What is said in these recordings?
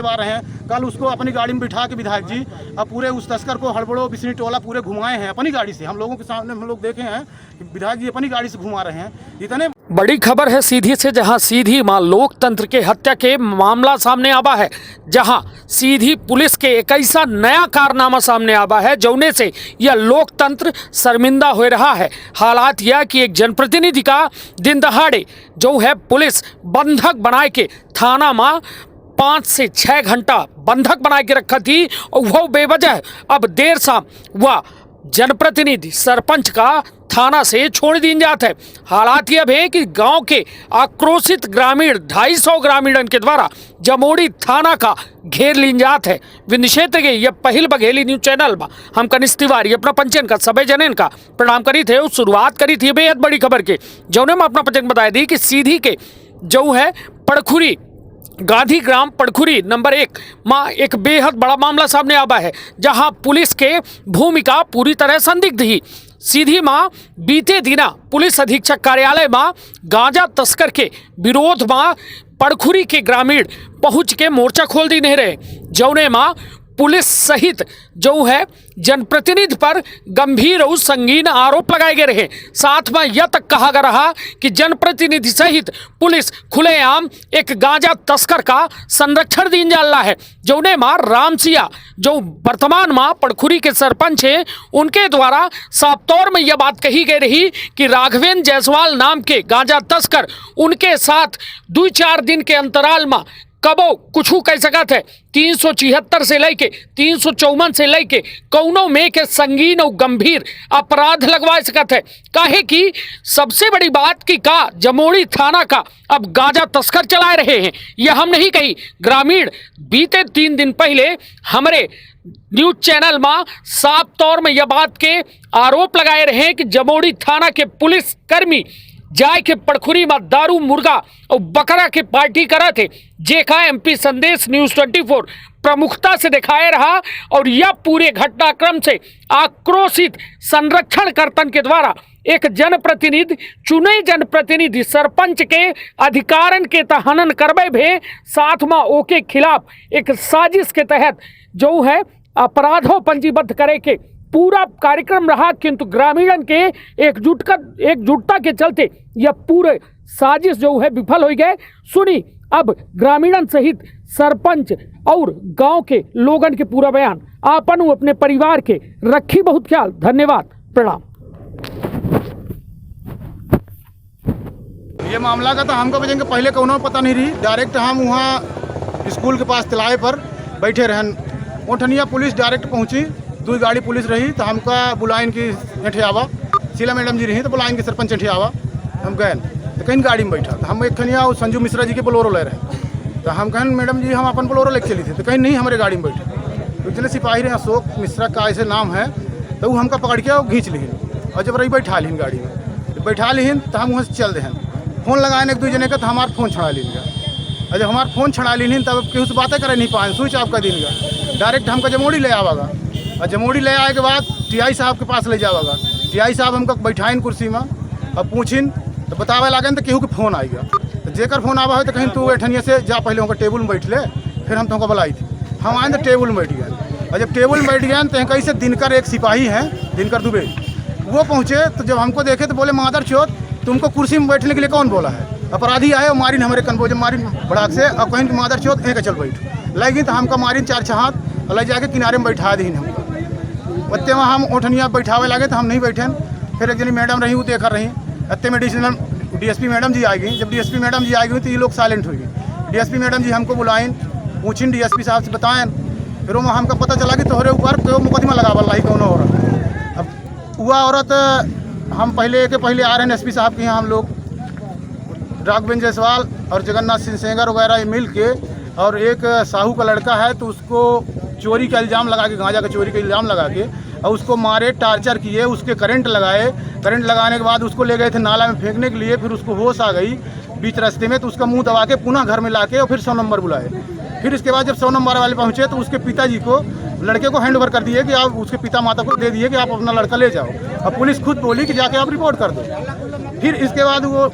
चबा रहे हैं। कल उसको अपनी गाड़ी में बिठा के विधायक जी अब पूरे उस तस्कर को हड़बड़ो बिस्नी टोला पूरे घुमाए हैं अपनी गाड़ी से। हम लोगों के सामने हम लोग देखे हैं कि विधायक जी अपनी गाड़ी से घुमा रहे हैं। इतने बड़ी खबर है सीधी से, जहां सीधी मां लोकतंत्र के हत्या के मामला सामने आवा है, जहां सीधी पुलिस के एक ऐसा नया कारनामा सामने आवा है जौने से यह लोकतंत्र शर्मिंदा हो रहा है। हालात यह कि एक जनप्रतिनिधि का दिन दहाड़े जो है पुलिस बंधक बनाए के थाना में 5 से 6 घंटा बंधक बना के रखा थी और वह बेवजह अब देर शाम वह जनप्रतिनिधि सरपंच का थाना से छोड़ दी जात है। हालात यह है कि गांव के आक्रोशित ग्रामीण 250 ग्रामीणों के द्वारा जमोड़ी थाना का घेर लीन जात है। विंध्य क्षेत्र के यह पहल बघेली न्यूज चैनल में हम कनिष्ठ तिवारी अपना पंचन का सभी जनन का प्रणाम करी थे। शुरुआत करी थी बेहद बड़ी खबर के जौने में अपना पंचन बताया दी कि सीधी के जो है पड़खुरी गांधी ग्राम पड़खुरी नंबर 1 मां एक बेहद बड़ा मामला सामने आवा है, जहां पुलिस के भूमिका पूरी तरह संदिग्ध ही। सीधी मां बीते दिना पुलिस अधीक्षक कार्यालय में गांजा तस्कर के विरोध में पड़खुरी के ग्रामीण पहुंच के मोर्चा खोल दी नहीं रहे, जौने मां पुलिस सहित जो है जनप्रतिनिधि पर गंभीर और संगीन आरोप लगाए गए रहे। साथ में यह तक कहा गया रहा कि जनप्रतिनिधि सहित पुलिस खुलेआम एक गांजा तस्कर का संरक्षण दी जा रहा है, जौने मां रामसिया जो वर्तमान में पड़खुरी के सरपंच हैं उनके द्वारा साफ तौर में यह बात कही गई रही कि राघवेंद्र जायसवाल नाम के गांजा तस्कर उनके साथ 2-4 दिन के अंतराल में कबो कुछ कह सकत है 376 से लेके 354 से लेके कौनों में के संगीन और गंभीर अपराध लगवा सकत है। काहे कि सबसे बड़ी बात की का जमोड़ी थाना का अब गांजा तस्कर चला रहे हैं, यह हम नहीं कही। ग्रामीण बीते 3 दिन पहले हमारे न्यूज चैनल में साफ तौर में यह बात के आरोप लगाए रहे हैं कि जमोड़ी थाना के पुलिस कर्मी जाय के पड़खुरी में दारू मुर्गा और बकरा के पार्टी करा थे, जेका एमपी संदेश न्यूज 24 प्रमुखता से दिखाया रहा। और यह पूरे घटनाक्रम से आक्रोशित संरक्षण कर्तन के द्वारा एक जनप्रतिनिधि चुने जनप्रतिनिधि सरपंच के अधिकारन के हनन करबे भे, साथ में ओके खिलाफ एक साजिश के तहत जो है अपराधों पंजीबद्ध करे के पूरा कार्यक्रम रहा, किंतु ग्रामीणों के एकजुटता के चलते यह पूरे साजिश जो है विफल हो गए। सुनी अब ग्रामीणों सहित सरपंच और गांव के लोगन के पूरा बयान। आपन अपने परिवार के रखी बहुत ख्याल। धन्यवाद, प्रणाम। ये मामला का तो हमको बजेंगे पहले कोनो पता नहीं रही। डायरेक्ट हम वहाँ स्कूल के पास तलाए पर बैठे रहन, ओठनिया पुलिस डायरेक्ट पहुँची, 2 गाड़ी पुलिस रही तो हमका बुलाइन की एठे आवा, शीला मैडम जी रही तो बुलाइन के सरपंच एठे आवा। हम गए तो कहीं गाड़ी में बैठा तो हम एक खनिया संजू मिश्रा जी के बोलोरो ले रहे तो हम कहें मैडम जी हम अपन बोलोरो लेके चली थी तो कहीं नहीं हमारे गाड़ी में बैठे। तो चले सिपाही रहे अशोक मिश्रा का ऐसे नाम है, तो वो हमका पकड़ के घींच लिहिन और जब रही बैठा लिहिन गाड़ी में, बैठा लिहिन तो हम वहाँ से चल दें। फ़ोन लगाए 1-2 जने का तो हमारा फ़ोन छड़ा लीन गया, और जब हमारा फ़ोन छड़ा लीन तब केहू से बातें करे नहीं पाए, स्विच ऑफ कर दिन गया। डायरेक्ट हमका जमोड़ी ले आवागा और जमोड़ी ले आए के बाद टीआई साहब के पास ले जावागा। टीआई साहब हमको बैठाइन कुर्सी में और पूछिन तो बतावे लागन तो केहू के फ़ोन आई गया। तो जेकर फ़ोन आवा हो तो कहीं तू एठनिया से जा, पहले हमको टेबल में बैठ ले, फिर हम तुमको बुलाई थी। हम आए तो टेबल में बैठ गए, और जब टेबल में बैठ गए तो कैसे दिनकर एक सिपाही हैं दिनकर दुबे, वो पहुँचे तो जब हमको देखे तो बोले मादर चौथ तुमको कुर्सी में बैठने के लिए कौन बोला है? अपराधी आए और मारिन हमारे कन्बोज मारिन भड़ाक से, और कहीं मादर चौथ एक चल बैठ लगी तो हमको मारिन 4 हाथ और ले जाके किनारे में बैठा दी हमको। अत्ते में हम ओठनिया बैठावे लगे तो हम नहीं बैठे। फिर एक जनी मैडम रही वो देखा रही, अत्ते में डीएसपी मैडम जी आ गई। जब डीएसपी मैडम जी आ गई तो ये लोग साइलेंट हो गए। डीएसपी मैडम जी हमको बुलाइन, पूछिन डीएसपी साहब से बताएं, फिर वो हमको पता चला कि तोहरे ऊपर कोई मुकदमा लगावल रही कौन औरत। अब हुआ औरत हम पहले आ रहे हैं एसपी साहब के यहाँ, हम लोग राघवेंद्र जायसवाल और जगन्नाथ सिंह सेंगर वगैरह मिल के, और एक साहू का लड़का है तो उसको चोरी का इल्ज़ाम लगा के, गांजा का चोरी का इल्ज़ाम लगा के और उसको मारे, टार्चर किए, उसके करंट लगाए। करंट लगाने के बाद उसको ले गए थे नाला में फेंकने के लिए, फिर उसको होश आ गई बीच रास्ते में तो उसका मुंह दबा के पुनः घर में ला के और फिर 100 नंबर बुलाए। फिर इसके बाद जब 100 नंबर वाले पहुँचे तो उसके पिताजी को, लड़के को हैंड ओवर कर दिए कि आप उसके पिता माता को दे दिए कि आप अपना लड़का ले जाओ, और पुलिस खुद बोली कि जाके आप रिपोर्ट कर दो। फिर इसके बाद वो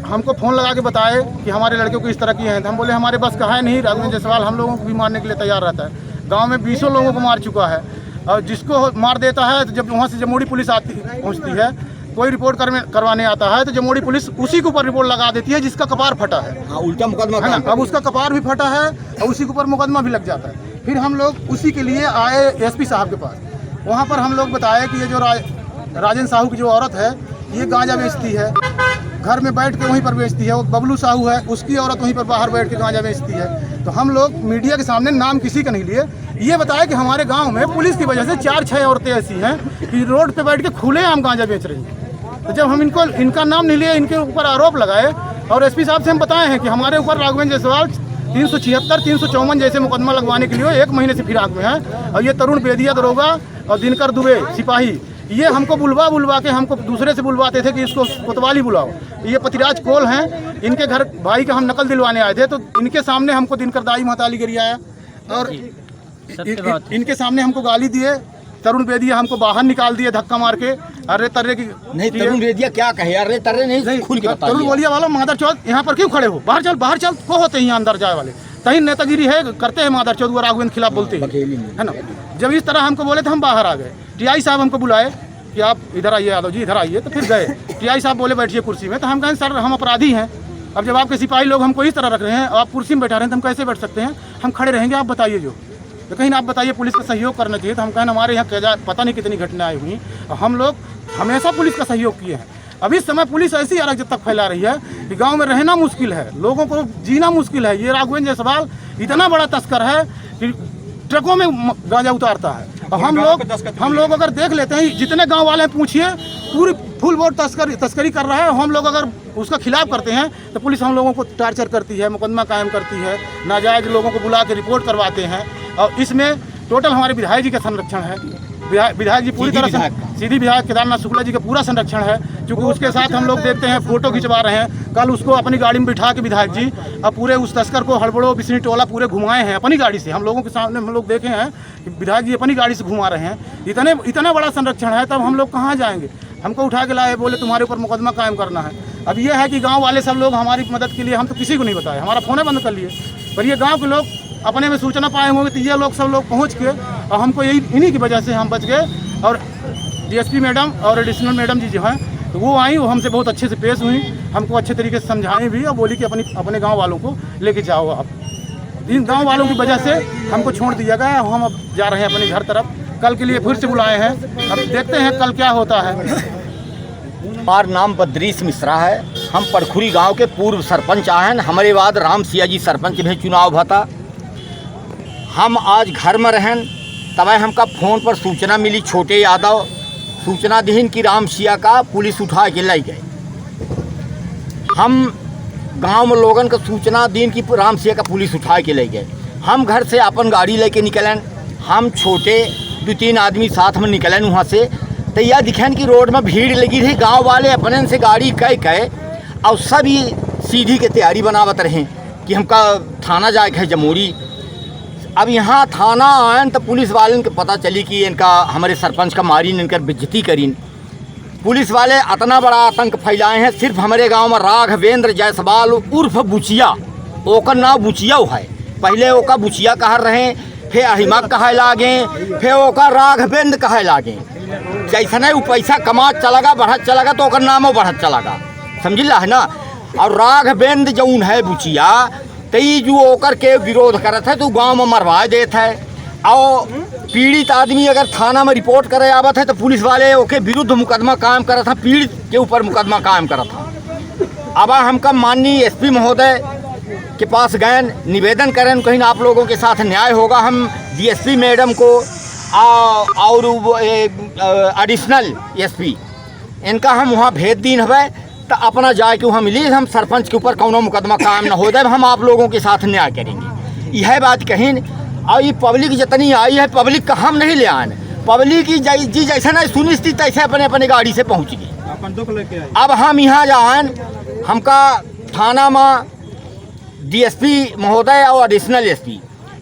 हमको फ़ोन लगा के बताए कि हमारे लड़के को इस तरह की हैं। तो हम बोले हमारे बस का है नहीं, राघवेंद्र जायसवाल हम लोगों को भी मारने के लिए तैयार रहता है। गांव में 20 लोगों को मार चुका है और जिसको मार देता है तो जब वहाँ से जमोड़ी पुलिस पहुँचती है, कोई रिपोर्ट करवाने आता है तो जमोड़ी पुलिस उसी के ऊपर रिपोर्ट लगा देती है जिसका कपार फटा है। हाँ, उल्टा मुकदमा है ना। अब उसका कपार भी फटा है और उसी के ऊपर मुकदमा भी लग जाता है। फिर हम लोग उसी के लिए आए एसपी साहब के पास। वहाँ पर हम लोग बताए कि ये जो राजेंद्र साहू की जो औरत है ये गांजा बेचती है, घर में बैठ के वहीं पर बेचती है। वो बबलू साहू है, उसकी औरत वहीं पर बाहर बैठ के गांजा बेचती है। तो हम लोग मीडिया के सामने नाम किसी का नहीं लिए, ये बताया कि हमारे गांव में पुलिस की वजह से 4-6 औरतें ऐसी हैं कि रोड पे बैठ के खुलेआम गांजा बेच रही हैं। तो जब हम इनका नाम नहीं लिए, इनके ऊपर आरोप लगाए और एसपी साहब से हम बताए हैं कि हमारे ऊपर राघवेंद्र जायसवाल 376, 354 जैसे मुकदमा लगवाने के लिए 1 महीने से फिराक में है। और ये तरुण बेदिया दरोगा और दिनकर दुबे सिपाही, ये हमको बुलवा के हमको दूसरे से बुलवाते थे कि इसको कोतवाली बुलाओ। ये पतिराज कोल हैं, इनके घर भाई का हम नकल दिलवाने आए थे। तो इनके सामने हमको दिनकर दाई महताली गिरियाया और इनके सामने हमको गाली दिए। तरुण बेदिया हमको बाहर निकाल दिए धक्का मार के। अरे तर्रे की नहीं, तरुण बेदिया क्या कहे? अरे तर्रे नहीं, खुल के बताइए। तरुण बोलिया वाला मादर चौथ यहाँ पर क्यों खड़े हो? बाहर चल को होते हैं यहाँ अंदर जाए वाले, कहीं नेतागिरी है करते हैं मादर चौथ, राघवेंद्र खिलाफ बोलते हैं, है ना। जब इस तरह हमको बोले तो हम बाहर आ गए। टीआई साहब हमको बुलाए कि आप इधर आइए, यादव जी इधर आइए। तो फिर गए। टीआई साहब बोले बैठिए कुर्सी में। तो हम कहें सर हम अपराधी हैं, अब जब आपके सिपाही लोग हमको इस तरह रख रहे हैं, आप कुर्सी में बैठा रहे हैं तो हम कैसे बैठ सकते हैं? हम खड़े रहेंगे, आप बताइए जो। तो कहीं आप बताइए पुलिस का सहयोग करना चाहिए। तो हम कहें हमारे यहाँ पता नहीं कितनी घटनाएं हुई, हम लोग हमेशा पुलिस का सहयोग किए हैं। अब इस समय पुलिस ऐसी अराजकता फैला रही है कि गांव में रहना मुश्किल है, लोगों को जीना मुश्किल है। ये राघवेंद्र जायसवाल इतना बड़ा तस्कर है कि ट्रकों में गांजा उतारता है। और हम लोग अगर देख लेते हैं, जितने गांव वाले हैं पूछिए, पूरी फुल बोर्ड तस्करी कर रहा है। हम लोग अगर उसका खिलाफ करते हैं तो पुलिस हम लोगों को टार्चर करती है, मुकदमा कायम करती है, नाजायज लोगों को बुला के रिपोर्ट करवाते हैं। और इसमें टोटल हमारे विधायक जी का संरक्षण है। विधायक जी पूरी तरह से सीधी विधायक केदारनाथ शुक्ला जी का पूरा संरक्षण है, क्योंकि उसके साथ हम लोग देखते हैं फोटो खिंचवा रहे हैं। कल उसको अपनी गाड़ी में बिठा के विधायक जी अब पूरे उस तस्कर को हड़बड़ो बिस्नी टोला पूरे घुमाए हैं अपनी गाड़ी से। हम लोगों के सामने हम लोग देखे हैं कि विधायक जी अपनी गाड़ी से घुमा रहे हैं। इतना बड़ा संरक्षण है, तब हम लोग कहाँ जाएंगे? हमको उठा के लाए, बोले तुम्हारे ऊपर मुकदमा कायम करना है। अब ये है कि गाँव वाले सब लोग हमारी मदद के लिए, हम तो किसी को नहीं बताए, हमारा फ़ोन बंद कर लिए, पर ये गाँव के लोग अपने में सूचना पाए होंगे तो ये लोग सब लोग पहुँच के, और हमको इन्हीं की वजह से हम बच गए। और डीएसपी मैडम और एडिशनल मैडम जी जो हैं तो वो आई, वो हमसे बहुत अच्छे से पेश हुई, हमको अच्छे तरीके से समझाएं भी और बोली कि अपने गांव वालों को लेके जाओ आप। इन गांव वालों की वजह से हमको छोड़ दिया गया, हम अब जा रहे हैं अपने घर तरफ। कल के लिए फिर से बुलाए हैं, अब देखते हैं कल क्या होता है। हमारा नाम बद्रीश मिश्रा है, हम पड़खुरी गांव के पूर्व सरपंच हैं। हमारे बाद राम सिया जी सरपंच भी चुनाव भता। हम आज घर में रहन, तब हमका फ़ोन पर सूचना मिली, छोटे यादव सूचना दीन कि राम सिया का पुलिस उठा के ले गए। हम गांव में लोगन का सूचना दीन कि राम सिया का पुलिस उठा के ले गए। हम घर से अपन गाड़ी लेके निकलन, हम छोटे 2-3 आदमी साथ में निकलन वहाँ से। तो यह दिखन कि रोड में भीड़ लगी थी, गांव वाले अपने से गाड़ी कह और सभी सीधी के तैयारी बनावत रहे कि हमका थाना जाए है जमोरी। अब यहाँ थाना आयन तो पुलिस वाले को पता चली कि इनका हमारे सरपंच का मारीन, इनकर बेइज्जती करीन। पुलिस वाले इतना बड़ा आतंक फैलाए हैं। सिर्फ हमारे गांव में राघवेंद्र जायसवाल उर्फ बुचिया, ओकर नाम बुचिया है, पहले ओका बुचिया कह रहे, फिर अहिमक कहे लागे, फिर ओका राघवेंद्र कहे लागे। जैसा वो पैसा कमा चलागा, बढ़त चलागा, तो ओकर नामो बढ़त चलागा, समझिला है ना। और राघवेंद्र जौन है बुचिया, तई जो ओकर के विरोध करत है तो गांव में मरवा देत है। और पीड़ित आदमी अगर थाना में रिपोर्ट करे आवत है तो पुलिस वाले ओके विरुद्ध मुकदमा कायम करत है, पीड़ित के ऊपर मुकदमा कायम करत है। अब हमका माननीय एसपी महोदय के पास गए, निवेदन करें कहीं आप लोगों के साथ न्याय होगा। हम डीएसपी मैडम को और एडिशनल एसपी इनका हम वहाँ भेज दीन हवे, तो अपना जाए कि वहाँ मिली हम सरपंच के ऊपर कौनो मुकदमा कायम न हो जाए, हम आप लोगों के साथ न्याय करेंगे। यह बात कहीं। और ये पब्लिक जितनी आई है, पब्लिक का हम नहीं ले आए, पब्लिक जी जैसा नहीं सुनिश्चित तैसे अपने अपने गाड़ी से पहुँच गई। अब हम यहाँ जान, हमका थाना में डीएसपी महोदय और एडिशनल एसपी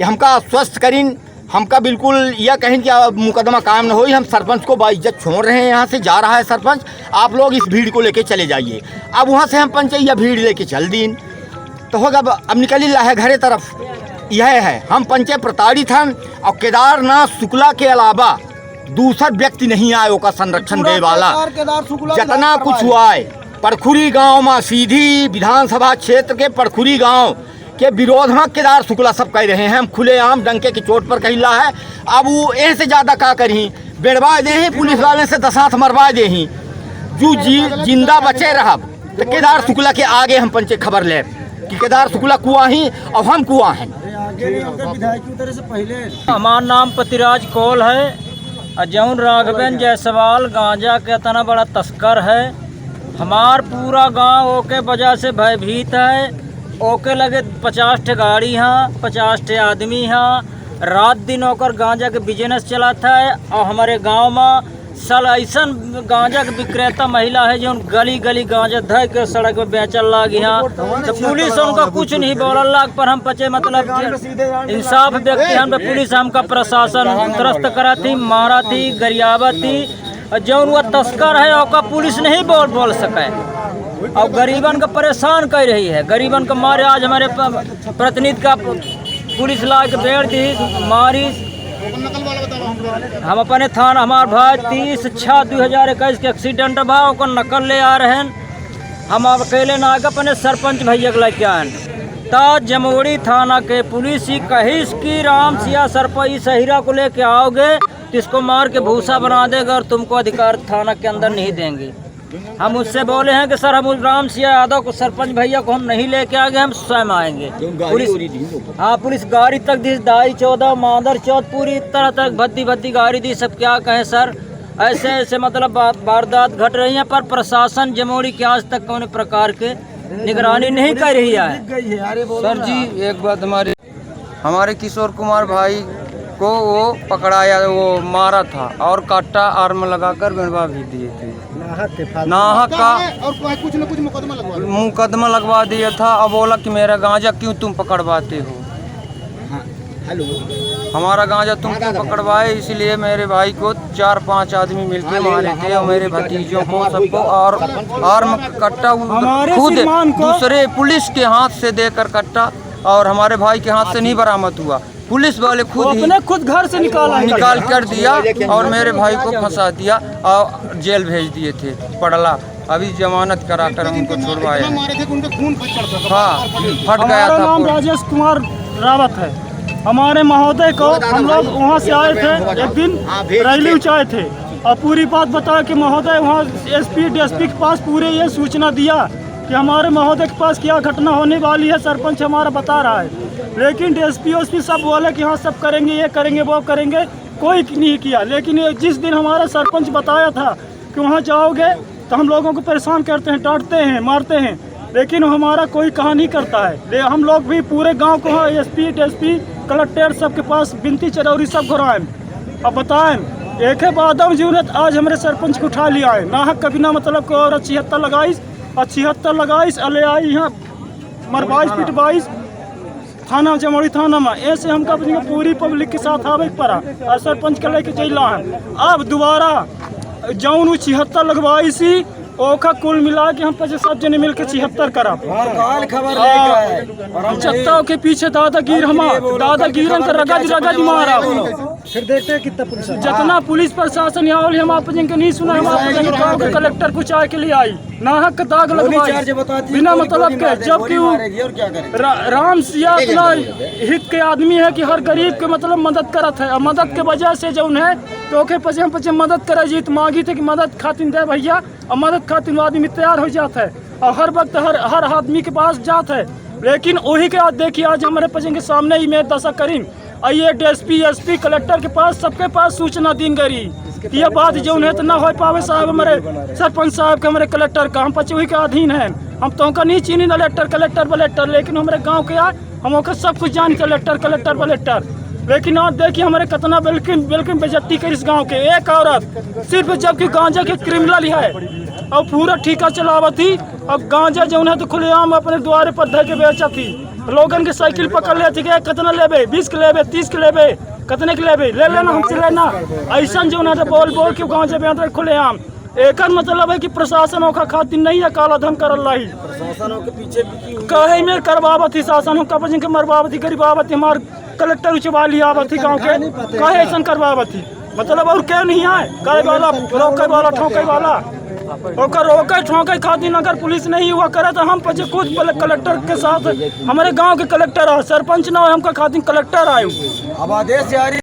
हमका आश्वस्त करीन, हमका बिल्कुल यह कहें कि मुकदमा कायम न हो। हम सरपंच को बाइज्जत छोड़ रहे हैं, यहाँ से जा रहा है सरपंच, आप लोग इस भीड़ को लेके चले जाइए। अब वहाँ से हम पंच यह भीड़ लेके चल दीन तो होगा। अब निकल ही रहा है घरे तरफ। यह है हम पंचे प्रताड़ित हैं और केदारनाथ शुक्ला के अलावा दूसरा व्यक्ति नहीं आए का संरक्षण दे वाला। जितना कुछ हुआ है परखुरी गांव में, सीधी विधानसभा क्षेत्र के परखुरी गांव के विरोध में केदार शुक्ला सब कह रहे हैं। हम खुलेआम डंके की चोट पर कहिला है। अब वो ऐसे ज़्यादा का करी बेड़वा दे ही पुलिस वाले से 10 हाथ मरवा दे ही जो जिंदा बचे रहा। तो केदार शुक्ला के आगे हम पंचे खबर ले कि केदार शुक्ला कुआं ही और हम कुआं हैं। हमारा नाम पतिराज कौल है। जौन राघवेंद्र जायसवाल गांजा के इतना बड़ा तस्कर है। हमार पूरा गांव ओके वजह से भयभीत है। ओके लगे 50 ठे गाड़ी यहाँ, 50 ठे आदमी यहाँ। रात दिन होकर गांजा के बिजनेस चलाता है। और हमारे गांव में सल ऐसा गांजा के विक्रेता महिला है जो गली गली गांजा धर के सड़क पे बेचल लाग यहाँ। तो पुलिस उनका कुछ नहीं बोलल लाग पर हम पचे मतलब इंसाफ व्यक्ति हम पुलिस हमका प्रशासन त्रस्त करा थी, मारा थी, गरियावा थी। जौन वह तस्कर है ओका पुलिस नहीं बोल सके और गरीबन का परेशान कर रही है। गरीबन का मारे आज हमारे प्रतिनिधि का पुलिस ला के बेड़ दी मारी। हम अपने थाना हमार भाई 30/6/2021 के एक्सीडेंट भा ओकर नकल ले आ रहे हैं। हम अकेले ना आगे अपने सरपंच भैया के लेके आए ता जमोड़ी थाना के पुलिस ही कहिस की राम सिया सरपंच सहीरा को लेके आओगे तो इसको मार के भूसा बना देगा और तुमको अधिकार थाना के अंदर नहीं देंगे। हम उससे बोले हैं कि सर हम राम सिया यादव को सरपंच भैया को हम नहीं लेके आ गए, हम स्वयं आएंगे। पुलिस हाँ पुलिस गाड़ी तक दी, दाई 14 मादर 14 पूरी तरह तक भद्दी गाड़ी दी। सब क्या कहें सर, ऐसे ऐसे मतलब वारदात घट रही हैं पर प्रशासन जमोड़ी के आज तक कौन प्रकार के निगरानी नहीं कर रही है। सर जी एक बात हमारे किशोर कुमार भाई को वो पकड़ाया, वो मारा था और काटा आर्म लगाकर बेड़वा भी दिए थे। नाहक का और कुछ न कुछ मुकदमा लगवा दिया था। अब बोला कि मेरा गांजा क्यों तुम पकड़वाते हो। हेलो हमारा गांजा तुम क्यों पकड़वाए, इसलिए मेरे भाई को 4-5 आदमी मिलकर मारे थे और मेरे भतीजों को सबको। और आर्म कट्टा खुद दूसरे पुलिस के हाथ से देकर कट्टा और हमारे भाई के हाथ से नहीं बरामद हुआ। पुलिस वाले खुद घर से निकाल कर दिया और मेरे भाई को फंसा दिया और जेल भेज दिए थे पड़ला। अभी जमानत कराकर उनको छुड़वाया। हाँ फट गया था। नाम राजेश कुमार रावत है। हमारे महोदय को हम लोग वहाँ से आए थे, एक दिन रैली उचाए थे और पूरी बात बताया कि महोदय वहाँ एसपी डीएसपी के पास पूरे ये सूचना दिया कि हमारे महोदय के पास क्या घटना होने वाली है, सरपंच हमारा बता रहा है। लेकिन डीएसपी ओएसपी सब बोले कि हाँ सब करेंगे, ये करेंगे वो करेंगे, कोई नहीं किया। लेकिन जिस दिन हमारा सरपंच बताया था कि वहाँ जाओगे तो हम लोगों को परेशान करते हैं, डांटते हैं, मारते हैं, लेकिन हमारा कोई कहा नहीं करता है। हम लोग भी पूरे गांव को एसपी डीएसपी कलेक्टर सबके पास विनती चरौरी सब घुराएं अब बताएं। एक है बादम जूनत आज हमारे सरपंच को उठा लिया है नाहक कभी ना मतलब को और 76 लगाइस अले आई यहाँ मरवाइस पिटवाइस थाना जमोड़ी थाना में। ऐसे हमका पूरी पब्लिक के साथ आवे पड़ा और सरपंच के लेके चला है। अब दोबारा जौन 76 लगवाई सी ओखा कुल मिला के हम पे सब जने मिलकर 76 करा चत्ता के पीछे दादागिर दादागिरन का रगड़ मारा। फिर देखते हैं कितना पुलिस जितना पुलिस प्रशासन यहाँ हम आप नहीं सुना। हम कलेक्टर को चाय के लिए आई नाहक का दाग लगवाई बिना मतलब के, जबकि राम सिया इतना हित के आदमी है कि हर गरीब के मतलब मदद करत है और मदद के वजह से जो है तो पचे मदद करे जीत मांगी थे कि मदद खातिर दे भैया और मदद खातिर आदमी तैयार हो जाता है और हर वक्त हर आदमी के पास जाता है। लेकिन वही के आज देखिए आज हमारे पचे के सामने ही मैं दशा करीन आइए डीएसपी एसपी कलेक्टर के पास सबके पास सूचना दिन गई ये बात जो है तो ना हो पावे साहब हमारे सरपंच साहब के हमारे कलेक्टर का हम पचुही के अधीन है। हम तो का नहीं चीनी ना कलेक्टर बलेक्टर, लेकिन हमारे गांव के हम सब कुछ जान कलेक्टर बलेक्टर। लेकिन आज देखिए हमारे कितना बिल्कुल बेइज्जती कर इस गांव के एक औरत सिर्फ जबकि गांजा के क्रिमिनल है और पूरा ठेका चलावत थी। अब गांजा जो है तो खुलेआम अपने द्वारे पर धर के बेचा थी। लोगन के साइकिल पकड़ लेते कितना लेबे 20 के लेबे 30 के लेबे कितने के लेबे ले लेना हमसे लेना ऐसा जो ना बोल बोल के गाँव से अंदर खुले आम एक मतलब है कि प्रशासन का खातिर नहीं है काला धम कर रही प्रशासन के पीछे कहे में करवावत ही शासन हम कब के मरवावती गरीबावत हमार कलेक्टर उचवा लिया आवत गाँव के कहे ऐसा करवावत ही मतलब और क्या नहीं है करे वाला रोके वाला ठोके वाला ओकर रोके ठोके खातिर अगर पुलिस नहीं हुआ करे तो हम पचे खुद कलेक्टर के साथ हमारे गांव के कलेक्टर है सरपंच ना हो हमका खातिर कलेक्टर आए अब आदेश जारी